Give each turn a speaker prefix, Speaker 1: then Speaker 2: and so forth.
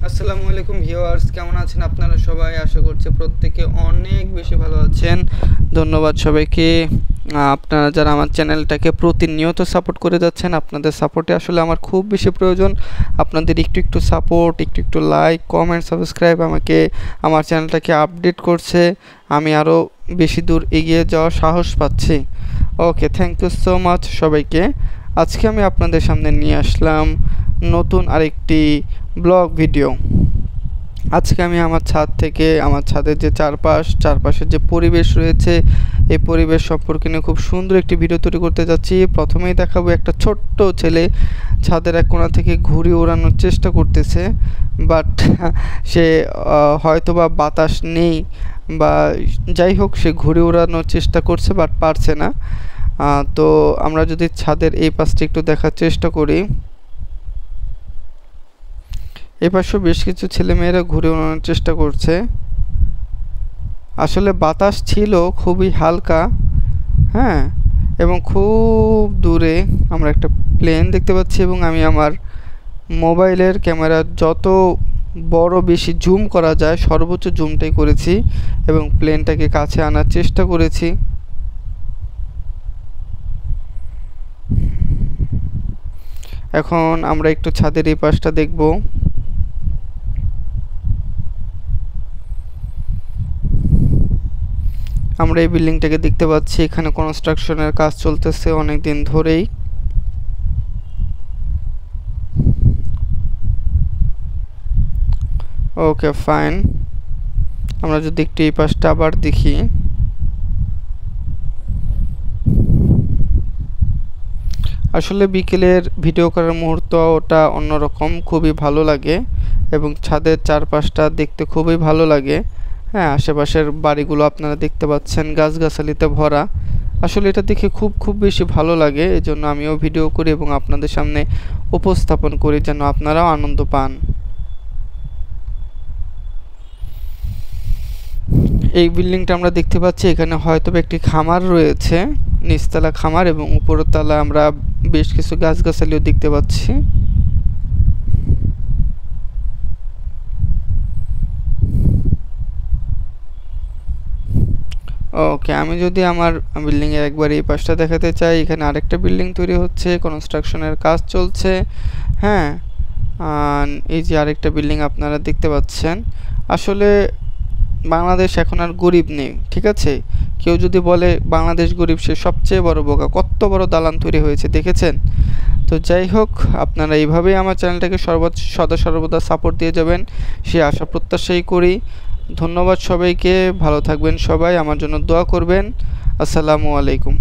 Speaker 1: আসসালামু আলাইকুম ভিউয়ার্স, কেমন আছেন আপনারা সবাই? আশা করছি প্রত্যেকে অনেক বেশি ভালো আছেন। ধন্যবাদ সবাইকে। আপনারা যারা আমার চ্যানেলটাকে প্রতিনিয়ত সাপোর্ট করে যাচ্ছেন, আপনাদের সাপোর্টে আসলে আমার খুব বেশি প্রয়োজন। আপনাদের একটু সাপোর্ট, একটু লাইক, কমেন্ট, সাবস্ক্রাইব আমাকে আমার চ্যানেলটাকে আপডেট করছে। আমি আরও বেশি দূর এগিয়ে যাওয়ার সাহস পাচ্ছি। ওকে, থ্যাংক ইউ সো মাচ সবাইকে। আজকে আমি আপনাদের সামনে নিয়ে আসলাম নতুন আরেকটি ব্লগ ভিডিও। আজকে আমি আমার ছাদ থেকে, আমার ছাদের যে চারপাশের যে পরিবেশ রয়েছে, এই পরিবেশ সম্পর্কে নিয়ে খুব সুন্দর একটি ভিডিও তৈরি করতে যাচ্ছি। প্রথমেই দেখাবো একটা ছোট্ট ছেলে ছাদের এক কোণা থেকে ঘুড়ি ওড়ানোর চেষ্টা করতেছে, বাট সে হয়তোবা বাতাস নেই বা যাই হোক, সে ঘুড়ি ওড়ানোর চেষ্টা করছে বাট পারছে না। তো আমরা যদি ছাদের এই পাশটা একটু দেখার চেষ্টা করি, এপাশেও বেশ কিছু ছেলেমেয়েরা ঘুরে ওড়ানোর চেষ্টা করছে। আসলে বাতাস ছিল খুবই হালকা, হ্যাঁ, এবং খুব দূরে আমরা একটা প্লেন দেখতে পাচ্ছি। এবং আমি আমার মোবাইলের ক্যামেরা যত বড় বেশি জুম করা যায় সর্বোচ্চ জুমটাই করেছি এবং প্লেনটাকে কাছে আনার চেষ্টা করেছি। এখন আমরা একটু ছাদের এই পাশটা দেখব। আমরা এই বিল্ডিংটাকে দেখতে পাচ্ছি, এখানে কনস্ট্রাকশনের কাজ চলতেছে অনেক দিন ধরেই। ওকে ফাইন, আমরা যদি একটু এই পাশটা আবার দেখি, আসলে বিকেলের ভিডিও করার মুহূর্ত ওটা অন্যরকম, খুবই ভালো লাগে এবং ছাদের চারপাশটা দেখতে খুবই ভালো লাগে। হ্যাঁ, আশেপাশের বাড়িগুলো আপনারা দেখতে পাচ্ছেন গাছগাছালিতে ভরা। আসলে এটা দেখে খুব বেশি ভালো লাগে, এই জন্য আমিও ভিডিও করি এবং আপনাদের সামনে উপস্থাপন করি যেন আপনারাও আনন্দ পান। এই বিল্ডিংটা আমরা দেখতে পাচ্ছি, এখানে হয়তো একটি খামার রয়েছে, নিচতলা খামার, এবং উপরের তলা আমরা বেশ কিছু গাছগাছালিও দেখতে পাচ্ছি। ওকে, আমি যদি আমার বিল্ডিংয়ের একবার এই পাশটা দেখাতে চাই, এখানে আরেকটা বিল্ডিং তৈরি হচ্ছে, কনস্ট্রাকশনের কাজ চলছে। হ্যাঁ, এই যে আরেকটা বিল্ডিং আপনারা দেখতে পাচ্ছেন। আসলে বাংলাদেশ এখন আর গরিব নেই, ঠিক আছে? কেউ যদি বলে বাংলাদেশ গরিব, সে সবচেয়ে বড় বোকা। কত বড় দালান তৈরি হয়েছে দেখেছেন? তো যাই হোক, আপনারা এইভাবেই আমার চ্যানেলটাকে সদা সর্বদা সাপোর্ট দিয়ে যাবেন, সে আশা প্রত্যাশাই করি। ধন্যবাদ সবাইকে, ভালো থাকবেন সবাই, আমার জন্য দোয়া করবেন। আসসালামু আলাইকুম।